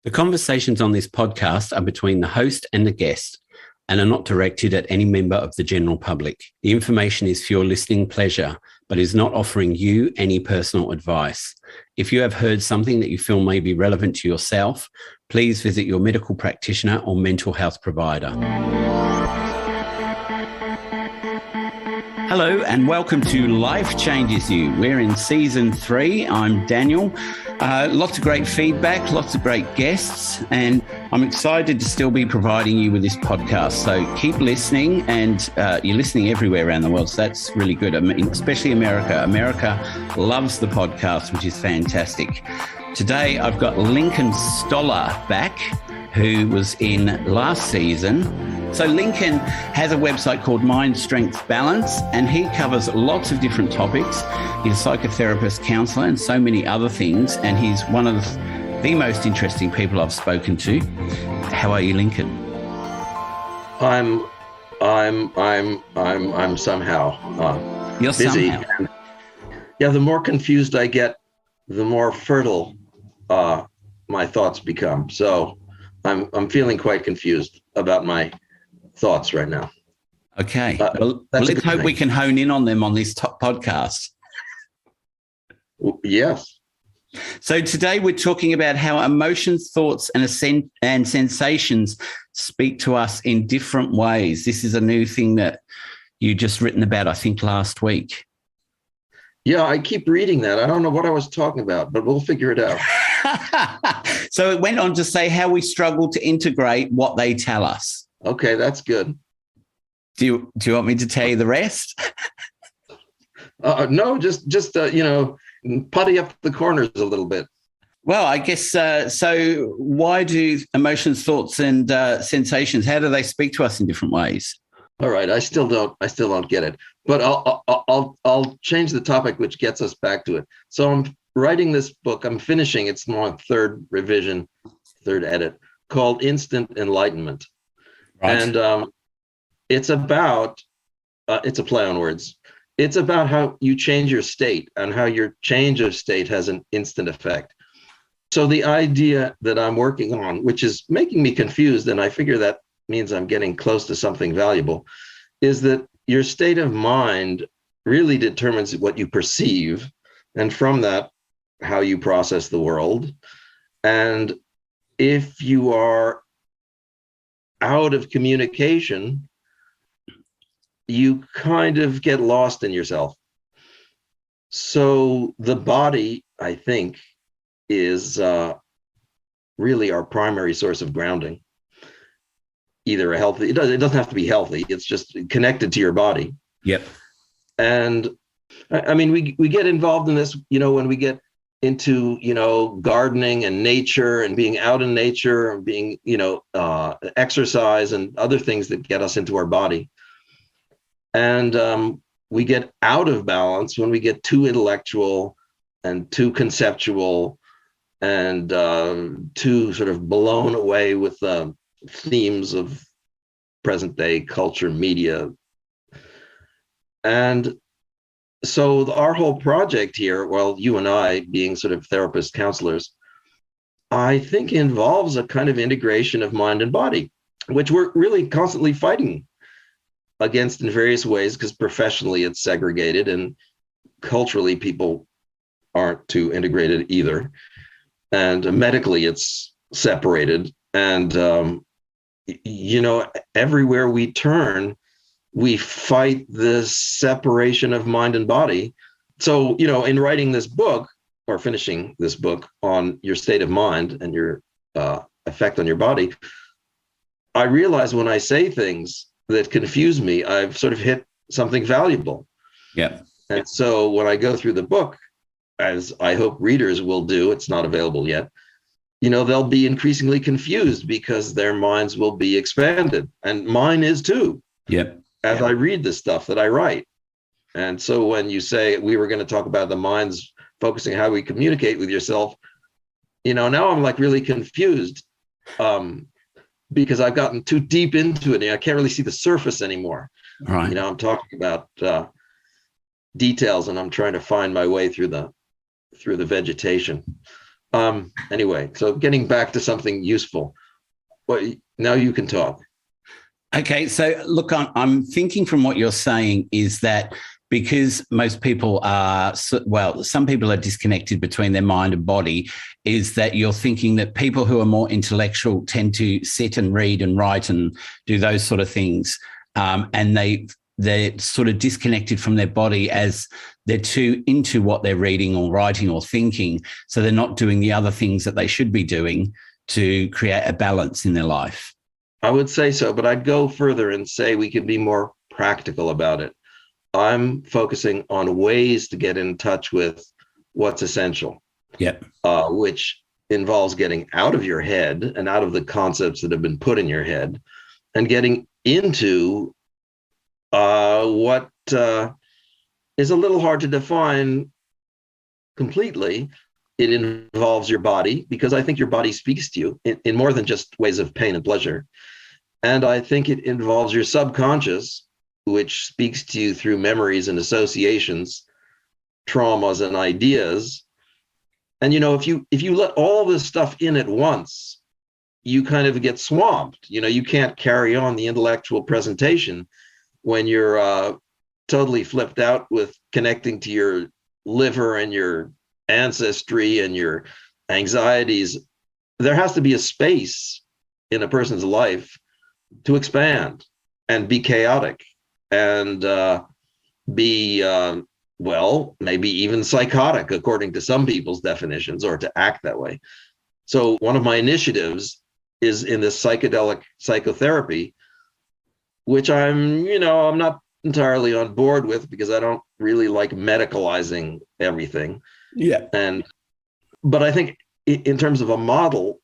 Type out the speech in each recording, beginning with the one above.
The conversations on this podcast are between the host and the guest and are not directed at any member of the general public. The information is for your listening pleasure, but is not offering you any personal advice. If you have heard something that you feel may be relevant to yourself, please visit your medical practitioner or mental health provider. Hello and welcome to Life Changes You. We're in season 3. I'm Daniel. Lots of great feedback, lots of great guests, and I'm excited to still be providing you with this podcast. So keep listening, and you're listening everywhere around the world, so that's really good, especially America. America loves the podcast, which is fantastic. Today, I've got Lincoln Stoller back, who was in last season. So Lincoln has a website called Mind Strength Balance, and he covers lots of different topics. He's a psychotherapist, counsellor, and so many other things. And he's one of the most interesting people I've spoken to. How are you, Lincoln? I'm somehow You're busy. somehow. Yeah, the more confused I get, the more fertile my thoughts become. So I'm feeling quite confused about my thoughts right now. Okay. Well, let's hope we can hone in on them on this podcast. Yes. So today we're talking about how emotions, thoughts, and sensations speak to us in different ways. This is a new thing that you just written about, I think, last week. Yeah, I keep reading that. I don't know what I was talking about, but we'll figure it out. So it went on to say how we struggle to integrate what they tell us. Okay, that's good. Do you want me to tell you the rest? No, just putty up the corners a little bit. Well, I guess so. Why do emotions, thoughts, and sensations? How do they speak to us in different ways? All right, I still don't get it, but I'll change the topic, which gets us back to it. So I'm writing this book. I'm finishing. It's my third revision, third edit, called Instant Enlightenment. Right. And it's about, it's a play on words. It's about how you change your state and how your change of state has an instant effect. So the idea that I'm working on, which is making me confused, and I figure that means I'm getting close to something valuable, is that your state of mind really determines what you perceive, and from that, how you process the world. And if you are out of communication, you kind of get lost in yourself. So the body, I think, is really our primary source of grounding. Either a healthy, it doesn't have to be healthy, it's just connected to your body. Yep. And I mean, we get involved in this, when we get into, gardening and nature and being out in nature and being, exercise and other things that get us into our body. And we get out of balance when we get too intellectual and too conceptual and too sort of blown away with themes of present day culture, media. And so our whole project here, well, you and I being sort of therapist counselors, I think involves a kind of integration of mind and body, which we're really constantly fighting against in various ways, because professionally it's segregated and culturally people aren't too integrated either. And medically it's separated. And, everywhere we turn, we fight this separation of mind and body. So, in writing this book or finishing this book on your state of mind and your effect on your body, I realize when I say things that confuse me, I've sort of hit something valuable. Yeah. And so when I go through the book, as I hope readers will do, it's not available yet, they'll be increasingly confused because their minds will be expanded, and mine is too. Yep. As I read the stuff that I write. And so when you say we were going to talk about the mind's focusing how we communicate with yourself, now I'm like really confused because I've gotten too deep into it. And I can't really see the surface anymore. Right. I'm talking about details, and I'm trying to find my way through the vegetation. Anyway, so getting back to something useful. Well, now you can talk. Okay, so look, I'm thinking from what you're saying is that because most people are, well, some people are disconnected between their mind and body, is that you're thinking that people who are more intellectual tend to sit and read and write and do those sort of things, and they're sort of disconnected from their body as they're too into what they're reading or writing or thinking, so they're not doing the other things that they should be doing to create a balance in their life. I would say so, but I'd go further and say we can be more practical about it. I'm focusing on ways to get in touch with what's essential. Yep. Which involves getting out of your head and out of the concepts that have been put in your head and getting into what is a little hard to define completely. It involves your body, because I think your body speaks to you in more than just ways of pain and pleasure. And I think it involves your subconscious, which speaks to you through memories and associations, traumas and ideas. And, if you let all this stuff in at once, you kind of get swamped. You can't carry on the intellectual presentation when you're totally flipped out with connecting to your liver and your ancestry and your anxieties. There has to be a space in a person's life to expand and be chaotic and be maybe even psychotic according to some people's definitions, or to act that way. So one of my initiatives is in this psychedelic psychotherapy, which I'm not entirely on board with, because I don't really like medicalizing everything. Yeah. But I think in terms of a model,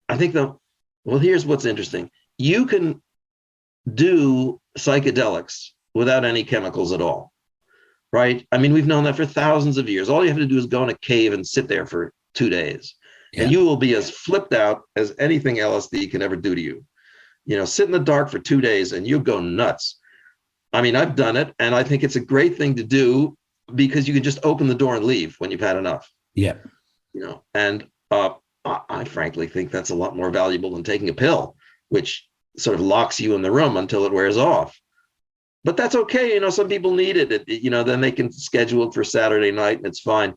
I think here's what's interesting. You can do psychedelics without any chemicals at all, right? I mean, we've known that for thousands of years. All you have to do is go in a cave and sit there for 2 days, and you will be as flipped out as anything LSD can ever do to you. Sit in the dark for 2 days and you'll go nuts. I mean, I've done it, and I think it's a great thing to do, because you can just open the door and leave when you've had enough. Yeah. And I frankly think that's a lot more valuable than taking a pill, which sort of locks you in the room until it wears off. But that's okay. Some people need it. Then they can schedule it for Saturday night and it's fine.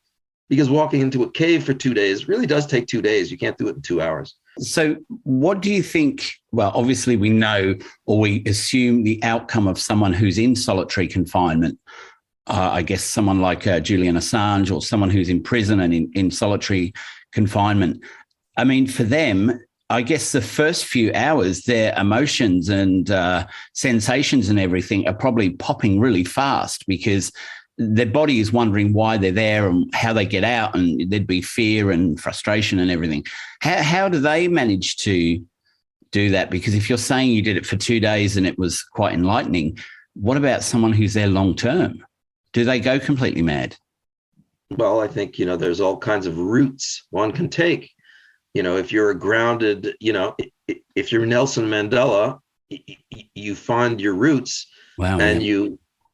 Because walking into a cave for 2 days really does take 2 days. You can't do it in 2 hours. So what do you think? Well, obviously we know, or we assume, the outcome of someone who's in solitary confinement. I guess someone like Julian Assange, or someone who's in prison and in solitary confinement. I mean, for them, I guess the first few hours, their emotions and sensations and everything are probably popping really fast, because their body is wondering why they're there and how they get out, and there'd be fear and frustration and everything. How do they manage to do that? Because if you're saying you did it for 2 days and it was quite enlightening, what about someone who's there long term? Do they go completely mad? Well, I think, there's all kinds of routes one can take. If you're grounded, if you're Nelson Mandela, you find your roots. Wow. And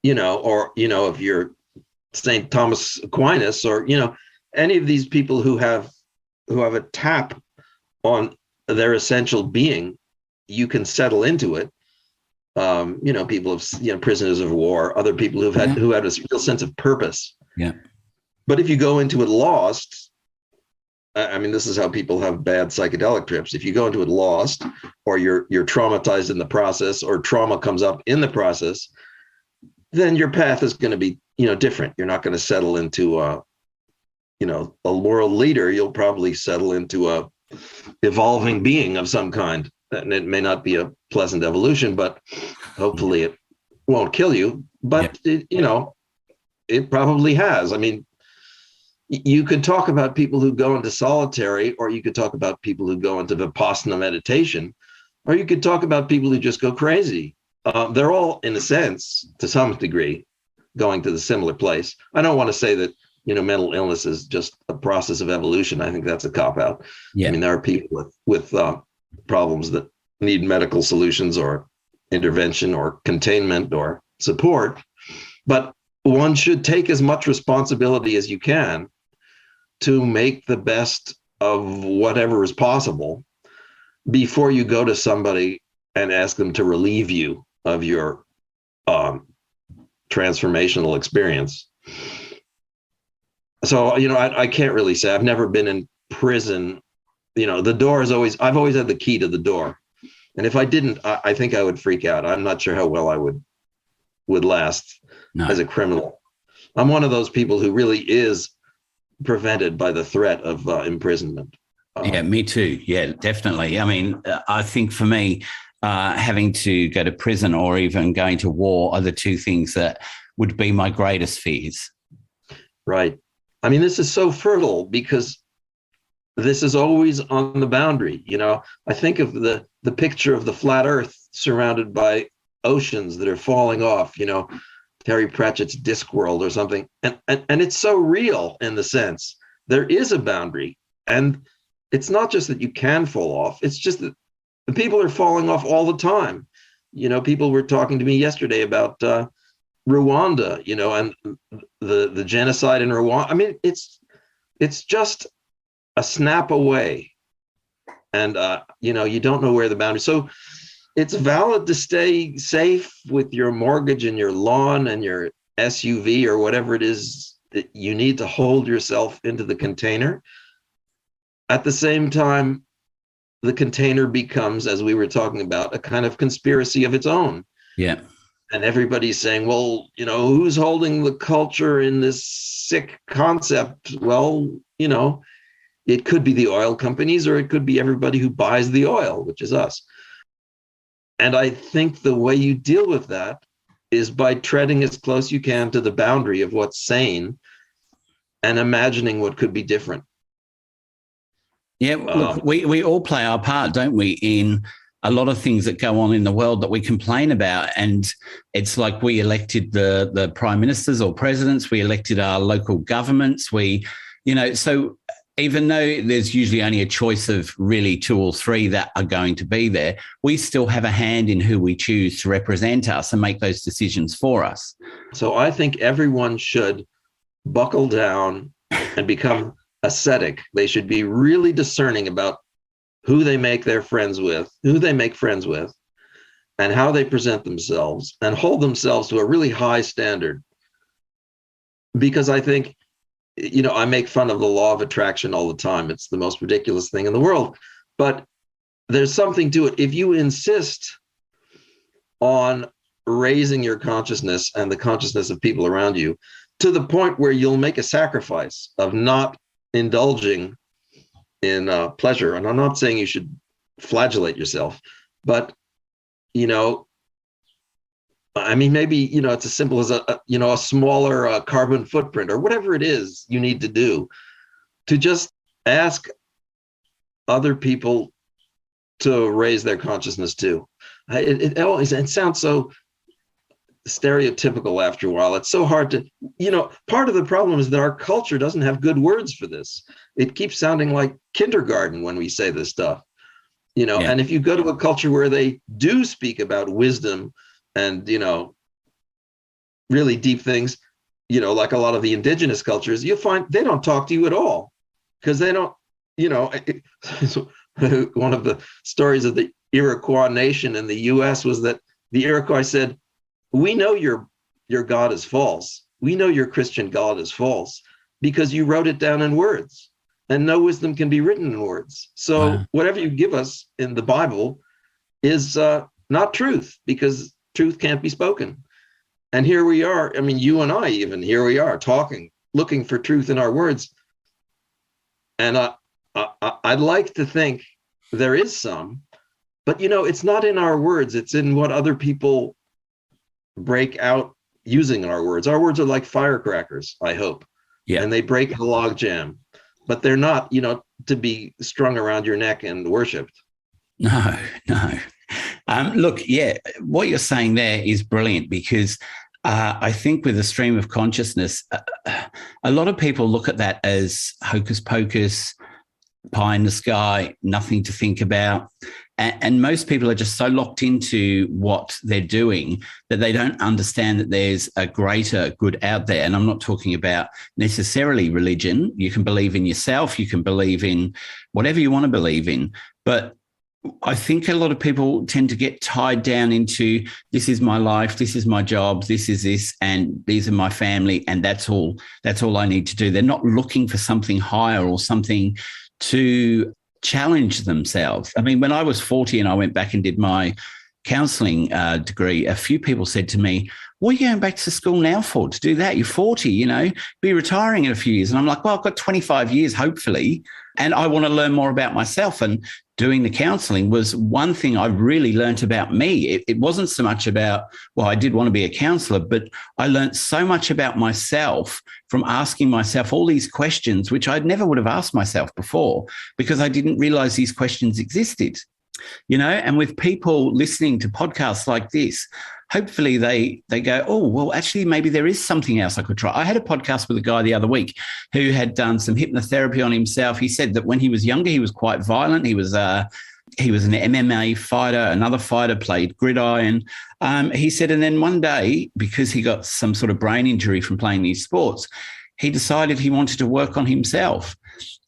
if you're St. Thomas Aquinas, or, any of these people who have a tap on their essential being, you can settle into it. People of, prisoners of war, other people who had a real sense of purpose. Yeah. But if you go into it lost, I mean, this is how people have bad psychedelic trips. If you go into it lost, or you're traumatized in the process, or trauma comes up in the process, then your path is going to be, different. You're not going to settle into a world leader. You'll probably settle into a evolving being of some kind. And it may not be a pleasant evolution, but hopefully it won't kill you. But, it probably has. I mean, you could talk about people who go into solitary, or you could talk about people who go into Vipassana meditation, or you could talk about people who just go crazy. They're all, in a sense, to some degree, going to the similar place. I don't want to say that, mental illness is just a process of evolution. I think that's a cop-out. Yeah. I mean, there are people with problems that need medical solutions or intervention or containment or support, but one should take as much responsibility as you can to make the best of whatever is possible before you go to somebody and ask them to relieve you of your transformational experience. So, I can't really say. I've never been in prison. The door is I've always had the key to the door. And if I didn't, I think I would freak out. I'm not sure how well I would last as a criminal. I'm one of those people who really is prevented by the threat of imprisonment. Yeah, me too. Yeah, definitely. I mean, I think for me, having to go to prison or even going to war are the two things that would be my greatest fears. Right. I mean, this is so fertile because this is always on the boundary. I think of the picture of the flat earth surrounded by oceans that are falling off, Terry Pratchett's Discworld or something. And it's so real in the sense there is a boundary. And it's not just that you can fall off. It's just that the people are falling off all the time. People were talking to me yesterday about Rwanda, and the genocide in Rwanda. I mean, it's just a snap away, and you don't know where the boundary. So it's valid to stay safe with your mortgage and your lawn and your SUV or whatever it is that you need to hold yourself into the container. At the same time, the container becomes, as we were talking about, a kind of conspiracy of its own. Yeah. And everybody's saying, well, who's holding the culture in this sick concept? Well, it could be the oil companies, or it could be everybody who buys the oil, which is us. And I think the way you deal with that is by treading as close you can to the boundary of what's sane and imagining what could be different. Yeah, look, we all play our part, don't we, in a lot of things that go on in the world that we complain about. And it's like we elected the prime ministers or presidents, we elected our local governments, so even though there's usually only a choice of really two or three that are going to be there, we still have a hand in who we choose to represent us and make those decisions for us. So I think everyone should buckle down and become ascetic. They should be really discerning about who they make friends with, and how they present themselves, and hold themselves to a really high standard. Because I think, I make fun of the law of attraction all the time. It's the most ridiculous thing in the world, but there's something to it. If you insist on raising your consciousness and the consciousness of people around you to the point where you'll make a sacrifice of not indulging in pleasure. And I'm not saying you should flagellate yourself, but, maybe, it's as simple as a smaller carbon footprint or whatever it is you need to do to just ask other people to raise their consciousness too. It sounds so stereotypical after a while. It's so hard to, part of the problem is that our culture doesn't have good words for this. It keeps sounding like kindergarten when we say this stuff, and if you go to a culture where they do speak about wisdom and, really deep things, like a lot of the indigenous cultures, you'll find they don't talk to you at all because they don't, one of the stories of the Iroquois nation in the US was that the Iroquois said, we know your God is false. We know your Christian God is false because you wrote it down in words, and no wisdom can be written in words. So whatever you give us in the Bible is not truth, because truth can't be spoken. And here we are. I mean, you and I even, here we are talking, looking for truth in our words. And I'd like to think there is some, but it's not in our words. It's in what other people break out using our words. Our words are like firecrackers, I hope. Yeah. And they break the log jam, but they're not, to be strung around your neck and worshipped. No. Look, what you're saying there is brilliant, because I think with the stream of consciousness, a lot of people look at that as hocus pocus, pie in the sky, nothing to think about. And most people are just so locked into what they're doing that they don't understand that there's a greater good out there. And I'm not talking about necessarily religion. You can believe in yourself. You can believe in whatever you want to believe in. But I think a lot of people tend to get tied down into, this is my life, this is my job, this is this, and these are my family, and that's all I need to do. They're not looking for something higher or something to challenge themselves. I mean, when I was 40 and I went back and did my counselling degree, a few people said to me, what are you going back to school now for, to do that? You're 40, be retiring in a few years. And I'm like, well, I've got 25 years, hopefully, and I want to learn more about myself. And doing the counselling was one thing I really learnt about me. It wasn't so much about, well, I did want to be a counsellor, but I learnt so much about myself from asking myself all these questions, which I never would have asked myself before because I didn't realise these questions existed. And with people listening to podcasts like this, hopefully they go, oh, well, actually, maybe there is something else I could try. I had a podcast with a guy the other week who had done some hypnotherapy on himself. He said that when he was younger, he was quite violent. He was an MMA fighter. Another fighter played gridiron. He said, and then one day, because he got some sort of brain injury from playing these sports, he decided he wanted to work on himself.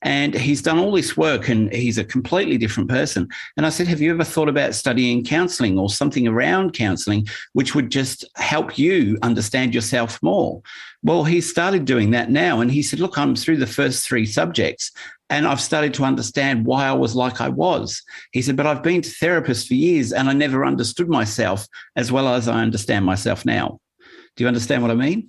And he's done all this work and he's a completely different person. And I said, have you ever thought about studying counselling or something around counselling, which would just help you understand yourself more? Well, he started doing that now. And he said, look, I'm through the first 3 subjects and I've started to understand why I was like I was. He said, but I've been to therapists for years and I never understood myself as well as I understand myself now. Do you understand what I mean?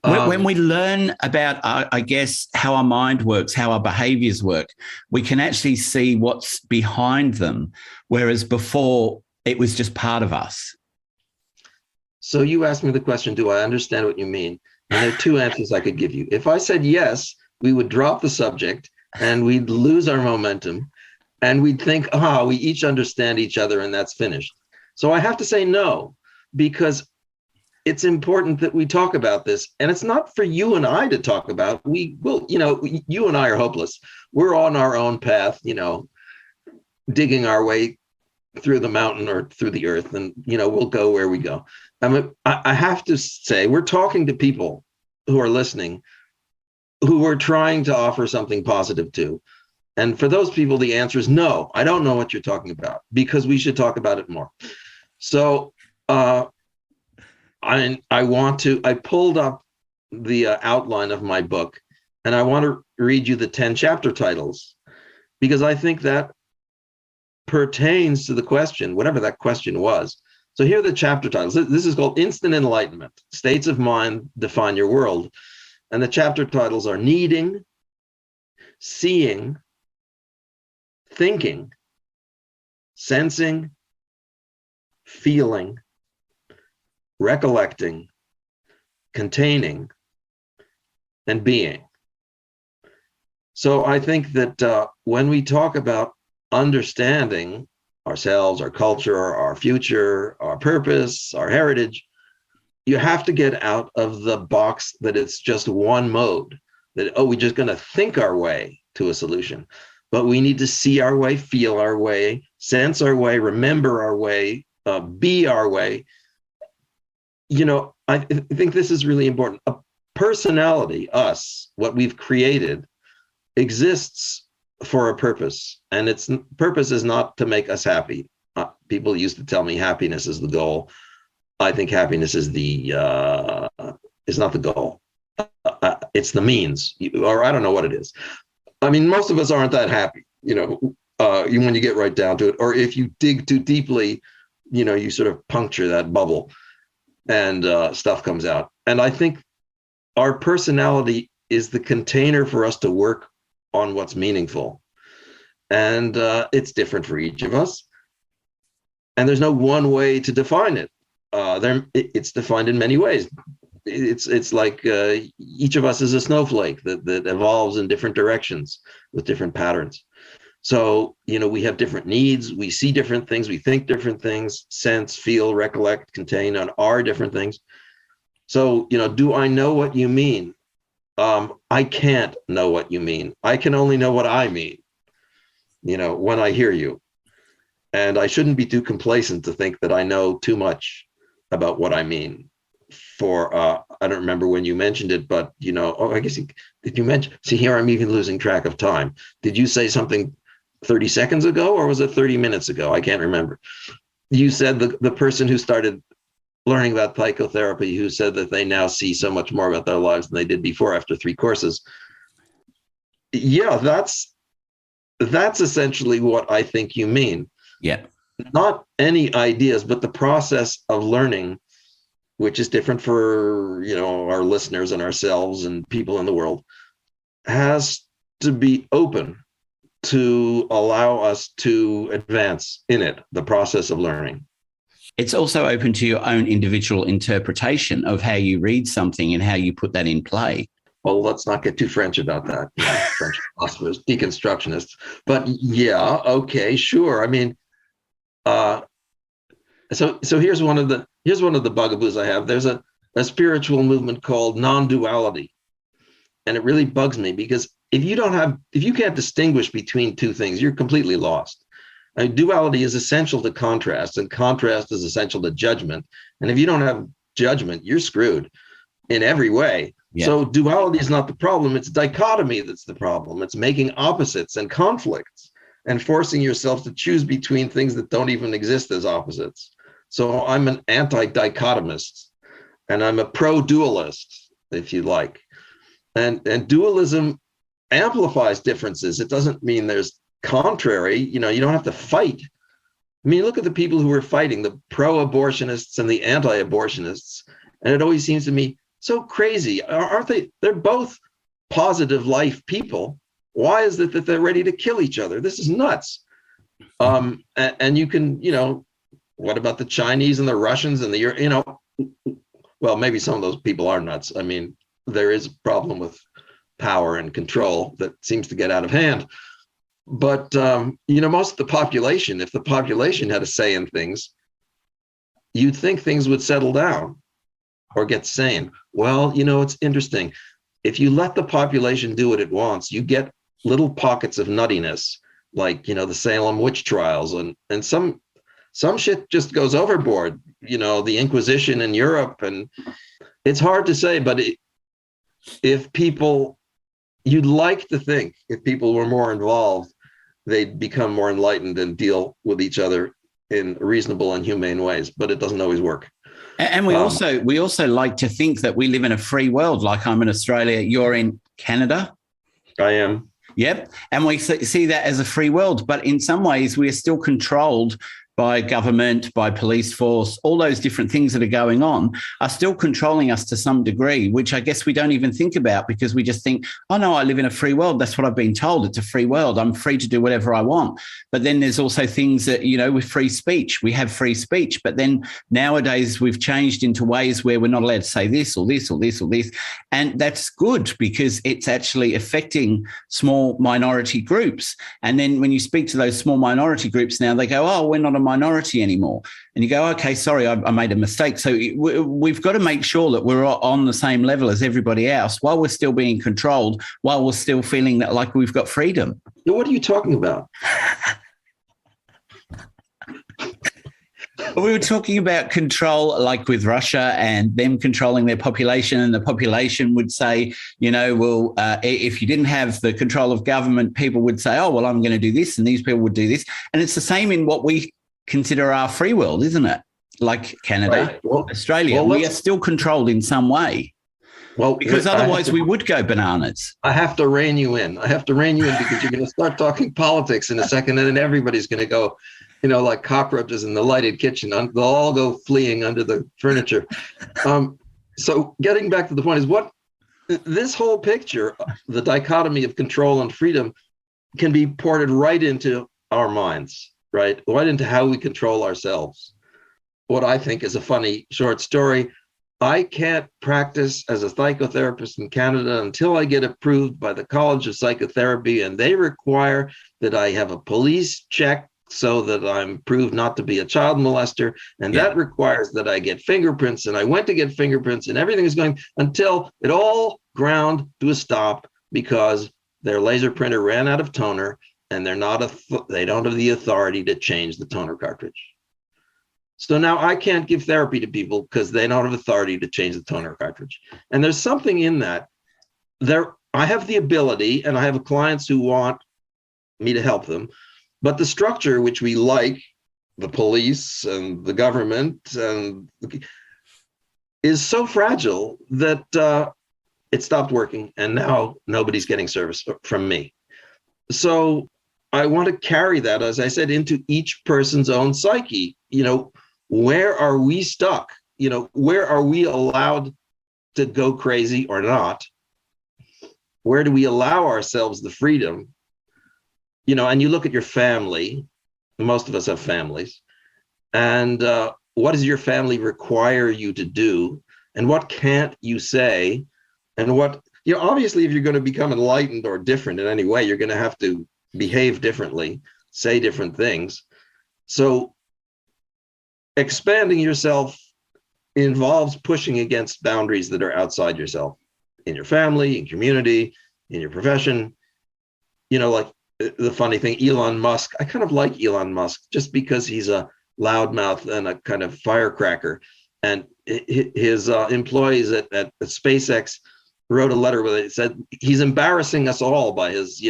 When we learn about, I guess, how our mind works, how our behaviors work, we can actually see what's behind them, whereas before it was just part of us. So you asked me the question, do I understand what you mean? And there are 2 answers I could give you. If I said yes, we would drop the subject and we'd lose our momentum and we'd think, we each understand each other and that's finished. So I have to say no, because it's important that we talk about this. And it's not for you and I to talk about. We will, you and I are hopeless. We're on our own path, digging our way through the mountain or through the earth. And, we'll go where we go. I have to say, we're talking to people who are listening, who we're trying to offer something positive to. And for those people, the answer is no, I don't know what you're talking about, because we should talk about it more. So, I pulled up the outline of my book, and I want to read you the 10 chapter titles, because I think that pertains to the question, whatever that question was. So here are the chapter titles. This is called Instant Enlightenment, States of Mind Define Your World. And the chapter titles are Needing, Seeing, Thinking, Sensing, Feeling, Recollecting, Containing, and Being. So I think that when we talk about understanding ourselves, our culture, our future, our purpose, our heritage, you have to get out of the box that it's just one mode, that, we're just going to think our way to a solution. But we need to see our way, feel our way, sense our way, remember our way, be our way. I think this is really important. A personality, us, what we've created, exists for a purpose. And its purpose is not to make us happy. People used to tell me happiness is the goal. I think happiness is not the goal. It's the means, or I don't know what it is. I mean, most of us aren't that happy, when you get right down to it, or if you dig too deeply, you sort of puncture that bubble and stuff comes out. And I think our personality is the container for us to work on what's meaningful. And it's different for each of us. And there's no one way to define it. It's defined in many ways. It's like each of us is a snowflake that evolves in different directions with different patterns. So, we have different needs, we see different things, we think different things, sense, feel, recollect, contain, and are different things. So, do I know what you mean? I can't know what you mean. I can only know what I mean, when I hear you. And I shouldn't be too complacent to think that I know too much about what I mean. I don't remember when you mentioned it, but I guess did you mention? See, here I'm even losing track of time. Did you say something 30 seconds ago, or was it 30 minutes ago? I can't remember. You said the person who started learning about psychotherapy, who said that they now see so much more about their lives than they did before after 3 courses. Yeah, that's essentially what I think you mean. Yeah. Not any ideas, but the process of learning, which is different for, our listeners and ourselves and people in the world, has to be open to allow us to advance in it, the process of learning. It's also open to your own individual interpretation of how you read something and how you put that in play. Well, let's not get too French about that. French philosophers, deconstructionists. But yeah, okay, sure. I mean, so here's one of the bugaboos I have. There's a spiritual movement called non-duality. And it really bugs me because if you can't distinguish between two things, you're completely lost. Duality is essential to contrast, and contrast is essential to judgment. And if you don't have judgment, you're screwed in every way. Yeah. So duality is not the problem. It's dichotomy that's the problem. It's making opposites and conflicts and forcing yourself to choose between things that don't even exist as opposites. So I'm an anti-dichotomist, and I'm a pro-dualist, if you like. And dualism amplifies differences. It doesn't mean there's contrary. You don't have to fight. I mean, look at the people who are fighting, the pro-abortionists and the anti-abortionists. And it always seems to me so crazy. Aren't they? They're both positive life people. Why is it that they're ready to kill each other? This is nuts. And you can, what about the Chinese and the Russians and well, maybe some of those people are nuts. I mean, there is a problem with power and control that seems to get out of hand. But, most of the population, if the population had a say in things, you'd think things would settle down or get sane. Well, it's interesting. If you let the population do what it wants, you get little pockets of nuttiness, like, the Salem witch trials, and some shit just goes overboard, the Inquisition in Europe. And it's hard to say, but you'd like to think if people were more involved, they'd become more enlightened and deal with each other in reasonable and humane ways, but it doesn't always work. And we also like to think that we live in a free world. Like I'm in Australia, you're in Canada. I am. Yep. And we see that as a free world, but in some ways we are still controlled by government, by police force. All those different things that are going on are still controlling us to some degree, which I guess we don't even think about because we just think, oh, no, I live in a free world. That's what I've been told. It's a free world. I'm free to do whatever I want. But then there's also things that, with free speech, we have free speech. But then nowadays we've changed into ways where we're not allowed to say this or this or this or this. And that's good because it's actually affecting small minority groups. And then when you speak to those small minority groups now, they go, oh, we're not a minority anymore. And you go, okay, sorry, I made a mistake. So we've got to make sure that we're on the same level as everybody else while we're still being controlled, while we're still feeling that like we've got freedom. What are you talking about? We were talking about control, like with Russia and them controlling their population, and the population would say, if you didn't have the control of government, people would say, oh, well, I'm going to do this, and these people would do this. And it's the same in what we consider our free world, isn't it? Like Canada, right. Australia, we are still controlled in some way. Well, because otherwise we would go bananas. I have to rein you in. Because you're going to start talking politics in a second, and then everybody's going to go, like cockroaches in the lighted kitchen. They'll all go fleeing under the furniture. So getting back to the point is what this whole picture, the dichotomy of control and freedom, can be ported right into our minds, right into how we control ourselves. What I think is a funny short story. I can't practice as a psychotherapist in Canada until I get approved by the College of Psychotherapy, and they require that I have a police check so that I'm proved not to be a child molester. And that requires that I get fingerprints. And I went to get fingerprints, and everything is going until it all ground to a stop because their laser printer ran out of toner, and they don't have the authority to change the toner cartridge. So now I can't give therapy to people because they don't have authority to change the toner cartridge. And there's something in that. I have the ability, and I have clients who want me to help them, but the structure which we like, the police and the government, is so fragile that it stopped working, and now nobody's getting service from me. So I want to carry that, as I said, into each person's own psyche. Where are we stuck? Where are we allowed to go crazy or not? Where do we allow ourselves the freedom? And you look at your family, most of us have families, and what does your family require you to do? And what can't you say? And what, obviously, if you're going to become enlightened or different in any way, you're going to have to behave differently, say different things. So expanding yourself involves pushing against boundaries that are outside yourself, in your family, in community, in your profession. Like the funny thing, Elon Musk, I kind of like Elon Musk just because he's a loudmouth and a kind of firecracker. And his employees at SpaceX wrote a letter where it said he's embarrassing us all by his,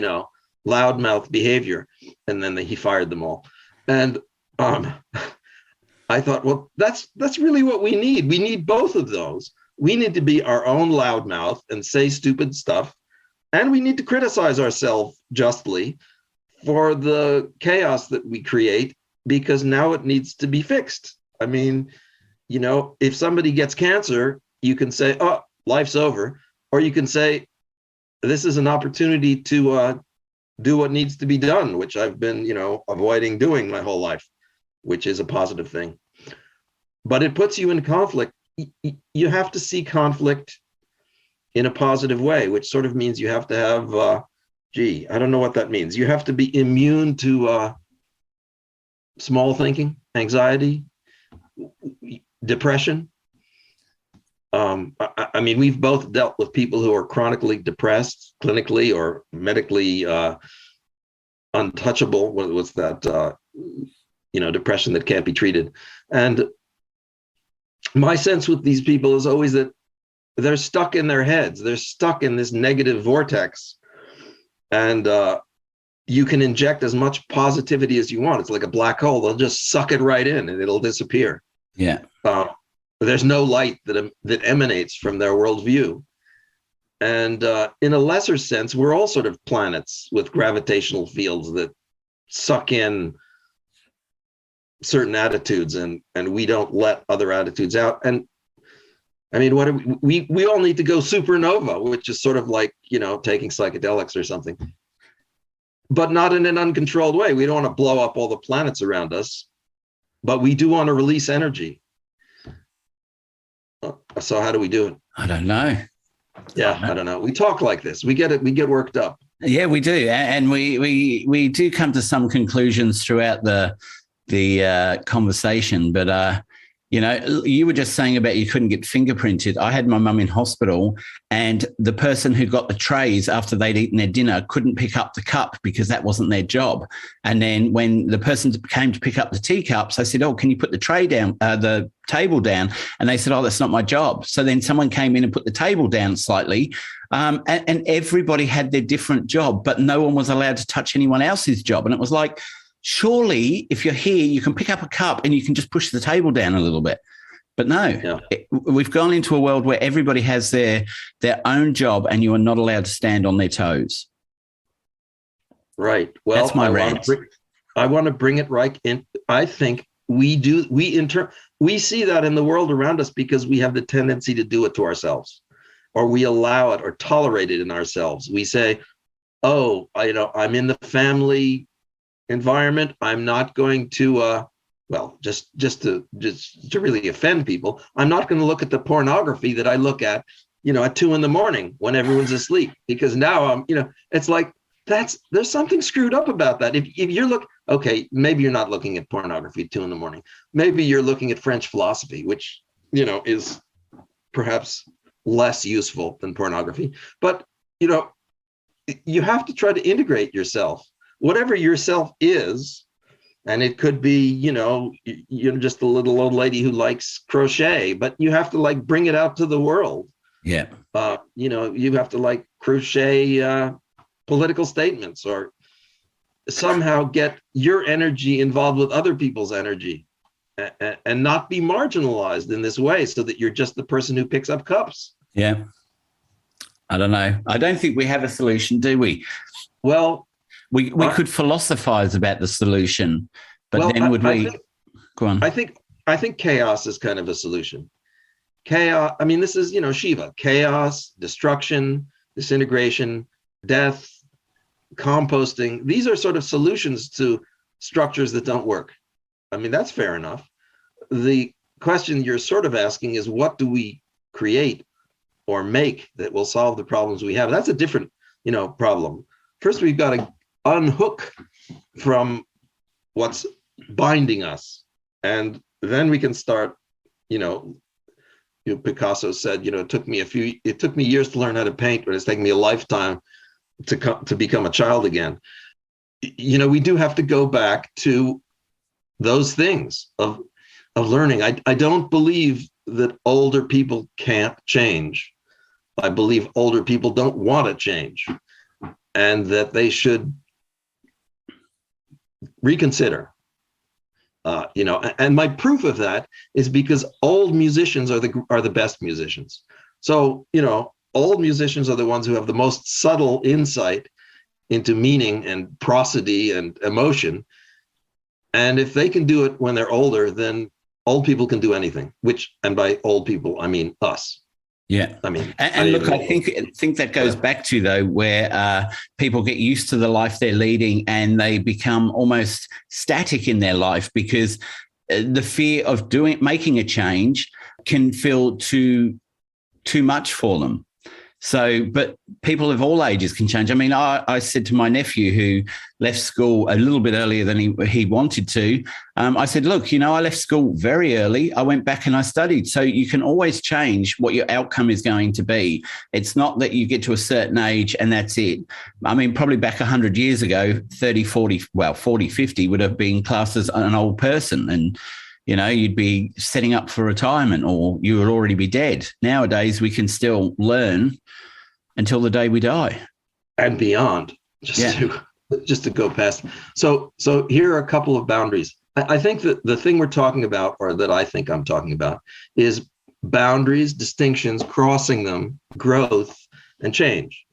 loudmouth behavior. And then he fired them all. And I thought, well, that's really what we need. We need both of those. We need to be our own loudmouth and say stupid stuff. And we need to criticize ourselves justly for the chaos that we create, because now it needs to be fixed. I mean, if somebody gets cancer, you can say, oh, life's over. Or you can say, this is an opportunity to do what needs to be done, which I've been, avoiding doing my whole life, which is a positive thing. But it puts you in conflict. You have to see conflict in a positive way, which sort of means you have to have, I don't know what that means. You have to be immune to small thinking, anxiety, depression. I mean, we've both dealt with people who are chronically depressed, clinically or medically untouchable. What's that? Depression that can't be treated. And my sense with these people is always that they're stuck in their heads. They're stuck in this negative vortex. And you can inject as much positivity as you want. It's like a black hole. They'll just suck it right in and it'll disappear. Yeah. There's no light that emanates from their worldview. And in a lesser sense, we're all sort of planets with gravitational fields that suck in certain attitudes, and we don't let other attitudes out. And I mean, what we all need to go supernova, which is sort of like, taking psychedelics or something, but not in an uncontrolled way. We don't want to blow up all the planets around us, but we do want to release energy. So how do we do it? I don't know. Yeah, I don't know. We talk like this. We get it. We get worked up. Yeah, we do, and we do come to some conclusions throughout the conversation. But you were just saying about you couldn't get fingerprinted. I had my mum in hospital, and the person who got the trays after they'd eaten their dinner couldn't pick up the cup because that wasn't their job. And then when the person came to pick up the teacups, I said, "Oh, can you put the the table down?" And they said, "Oh, that's not my job." So then someone came in and put the table down slightly, and everybody had their different job, but no one was allowed to touch anyone else's job. And it was like, surely if you're here, you can pick up a cup and you can just push the table down a little bit. But no, we've gone into a world where everybody has their own job and you are not allowed to stand on their toes. Right. Well, that's my rant. I want to bring it right in. I think we see that in the world around us because we have the tendency to do it to ourselves, or we allow it or tolerate it in ourselves. We say, oh, I'm in the family environment. I'm not going to, just to really offend people, I'm not going to look at the pornography that I look at, at 2 a.m. when everyone's asleep, because now I'm, it's like, there's something screwed up about that. If you're Okay, maybe you're not looking at pornography at 2 a.m. Maybe you're looking at French philosophy, which, is perhaps less useful than pornography. But, you have to try to integrate yourself, whatever yourself is. And it could be, you're just a little old lady who likes crochet, but you have to bring it out to the world. Yeah. You have to crochet political statements, or somehow get your energy involved with other people's energy, and not be marginalized in this way, so that you're just the person who picks up cups. Yeah. I don't know. I don't think we have a solution, do we? Well, we could philosophize about the solution, but then would we? Go on. I think chaos is kind of a solution. Chaos. I mean, this is, Shiva. Chaos, destruction, disintegration, death, composting. These are sort of solutions to structures that don't work. I mean, that's fair enough. The question you're sort of asking is, what do we create or make that will solve the problems we have? That's a different, problem. First, we've got to unhook from what's binding us, and then we can start. Picasso said, it took me years to learn how to paint, but it's taken me a lifetime to become a child again. We do have to go back to those things of learning. I don't believe that older people can't change. I believe older people don't want to change, and that they should reconsider. And my proof of that is because old musicians are the best musicians. So, old musicians are the ones who have the most subtle insight into meaning and prosody and emotion. And if they can do it when they're older, then old people can do anything, and by old people, I mean us. Yeah. I mean, and look, I think that goes back to, though, where people get used to the life they're leading and they become almost static in their life, because the fear of making a change can feel too much for them. So, but people of all ages can change. I mean, I said to my nephew, who left school a little bit earlier than he wanted to, I said, look, I left school very early. I went back and I studied. So you can always change what your outcome is going to be. It's not that you get to a certain age and that's it. I mean, probably back 100 years ago, 30, 40, 50 would have been classed as an old person. And you'd be setting up for retirement, or you would already be dead. Nowadays, we can still learn until the day we die. And beyond, just to go past. So here are a couple of boundaries. I think that the thing we're talking about, or that I think I'm talking about, is boundaries, distinctions, crossing them, growth, and change.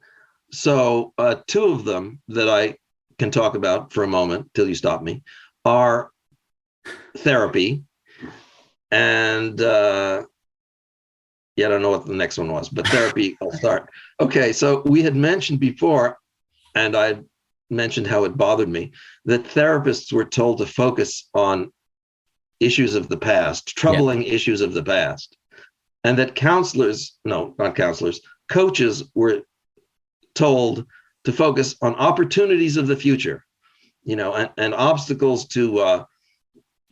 So two of them that I can talk about for a moment till you stop me are therapy, and I don't know what the next one was, but therapy, I'll start. Okay, so we had mentioned before, and I mentioned how it bothered me, that therapists were told to focus on issues of the past, troubling issues of the past, and that coaches were told to focus on opportunities of the future, and obstacles to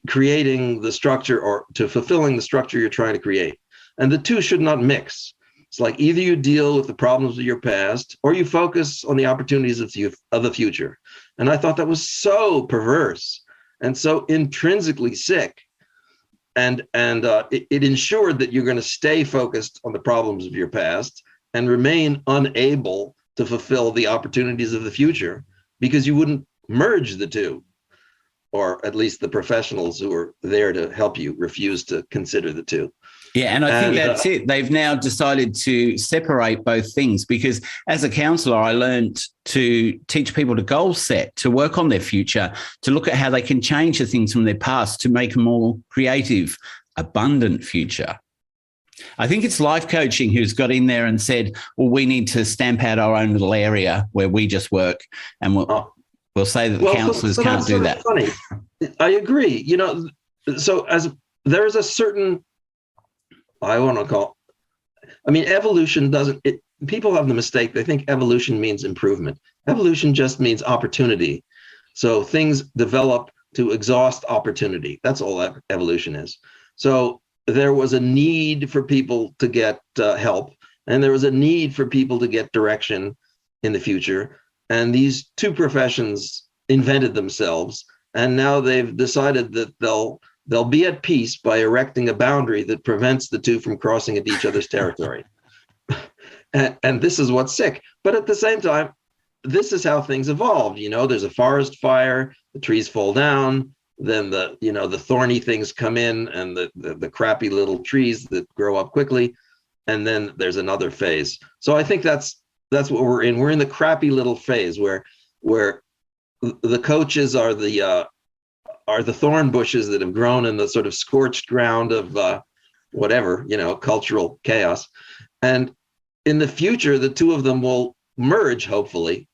creating the structure, or to fulfilling the structure you're trying to create. And the two should not mix. It's like either you deal with the problems of your past, or you focus on the opportunities of the future. And I thought that was so perverse and so intrinsically sick. And it ensured that you're going to stay focused on the problems of your past and remain unable to fulfill the opportunities of the future, because you wouldn't merge the two. Or at least the professionals who are there to help you refuse to consider the two. Yeah, and I think that's it. They've now decided to separate both things, because as a counselor, I learned to teach people to goal set, to work on their future, to look at how they can change the things from their past to make a more creative, abundant future. I think it's life coaching who's got in there and said, well, we need to stamp out our own little area where we just work, and we'll say that the counsellors can't do that. Funny. I agree. So as there is a certain, evolution people have the mistake. They think evolution means improvement. Evolution just means opportunity. So things develop to exhaust opportunity. That's all evolution is. So there was a need for people to get help, and there was a need for people to get direction in the future. And these two professions invented themselves, and now they've decided that they'll be at peace by erecting a boundary that prevents the two from crossing into each other's territory. And this is what's sick. But at the same time, this is how things evolved. There's a forest fire, the trees fall down, then the thorny things come in, and the crappy little trees that grow up quickly, and then there's another phase. So I think that's what we're in. We're in the crappy little phase where the coaches are the thorn bushes that have grown in the sort of scorched ground of cultural chaos. And in the future, the two of them will merge, hopefully,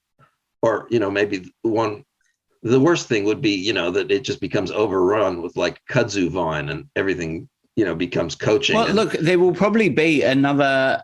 or maybe one. The worst thing would be, that it just becomes overrun with like kudzu vine and everything, becomes coaching. Well, look, there will probably be another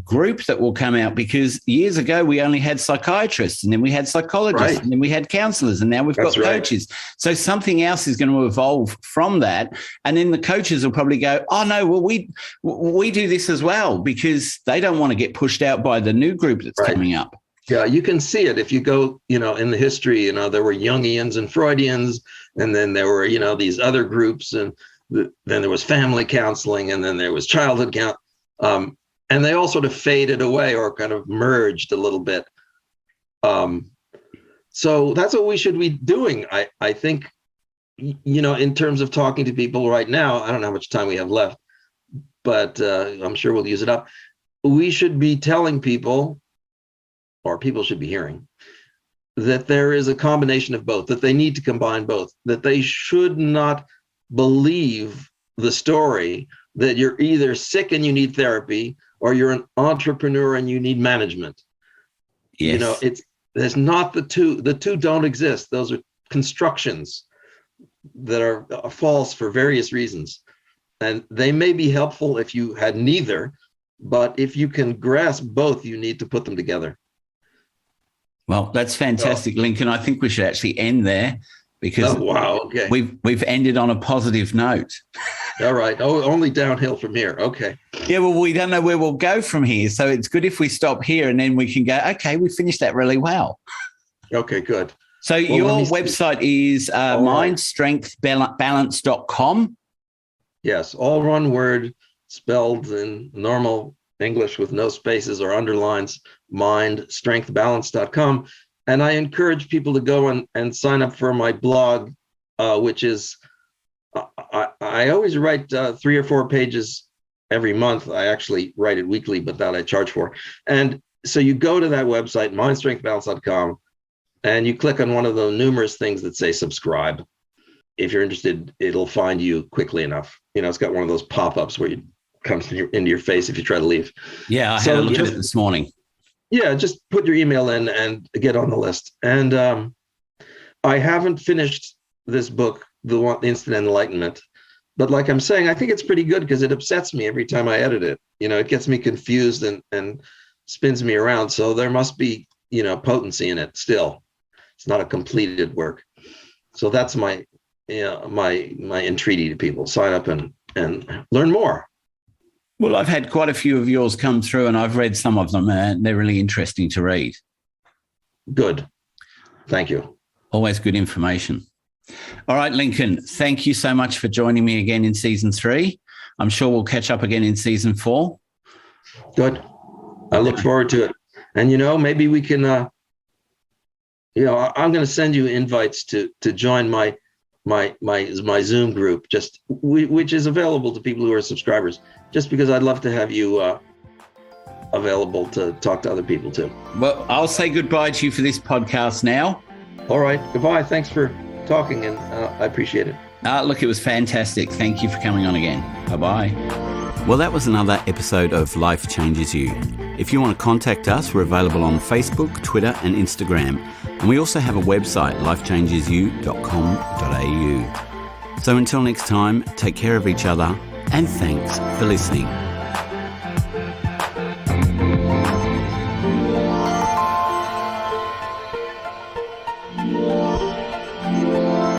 group that will come out, because years ago we only had psychiatrists, and then we had psychologists, and then we had counselors, and now we've got coaches. So something else is going to evolve from that. And then the coaches will probably go, oh, no, well, we do this as well, because they don't want to get pushed out by the new group that's coming up. Yeah, you can see it if you go, in the history, there were Jungians and Freudians, and then there were, these other groups, and then there was family counseling, and then there was childhood and they all sort of faded away or kind of merged a little bit. So that's what we should be doing. I think, in terms of talking to people right now, I don't know how much time we have left, but I'm sure we'll use it up. We should be telling people, or people should be hearing, that there is a combination of both, that they need to combine both, that they should not believe the story that you're either sick and you need therapy, or you're an entrepreneur and you need management. Yes. There's not the two. The two don't exist. Those are constructions that are false for various reasons. And they may be helpful if you had neither, but if you can grasp both, you need to put them together. Well, that's fantastic, Lincoln. I think we should actually end there, because okay. we've ended on a positive note. All right. Oh, only downhill from here. Okay. Yeah, well, we don't know where we'll go from here. So it's good if we stop here and then we can go, okay, we finished that really well. Okay, good. So your website is mindstrengthbalance.com. Yes, all one word, spelled in normal English with no spaces or underlines, mindstrengthbalance.com. And I encourage people to go and sign up for my blog, which is, I always write 3 or 4 pages every month. I actually write it weekly, but that I charge for. And so you go to that website, mindstrengthbalance.com, and you click on one of the numerous things that say subscribe. If you're interested, it'll find you quickly enough. It's got one of those pop-ups where it comes into your face if you try to leave. Yeah, I had a look at it this morning. Yeah, just put your email in and get on the list. And I haven't finished this book, The Instant Enlightenment. But like I'm saying, I think it's pretty good because it upsets me every time I edit it. It gets me confused and spins me around. So there must be, potency in it still. It's not a completed work. So that's my entreaty to people. Sign up and learn more. Well, I've had quite a few of yours come through, and I've read some of them, and they're really interesting to read. Good. Thank you. Always good information. All right, Lincoln, thank you so much for joining me again in season 3. I'm sure we'll catch up again in season 4. Good. I look forward to it. And, maybe we can, I'm going to send you invites to join my Zoom group, which is available to people who are subscribers, just because I'd love to have you available to talk to other people too. Well, I'll say goodbye to you for this podcast now. All right. Goodbye. Thanks for talking, and I appreciate it. Look, it was fantastic. Thank you for coming on again. Bye-bye. Well, that was another episode of Life Changes You. If you want to contact us, we're available on Facebook, Twitter, and Instagram. And we also have a website, lifechangesyou.com.au. So until next time, take care of each other, and thanks for listening.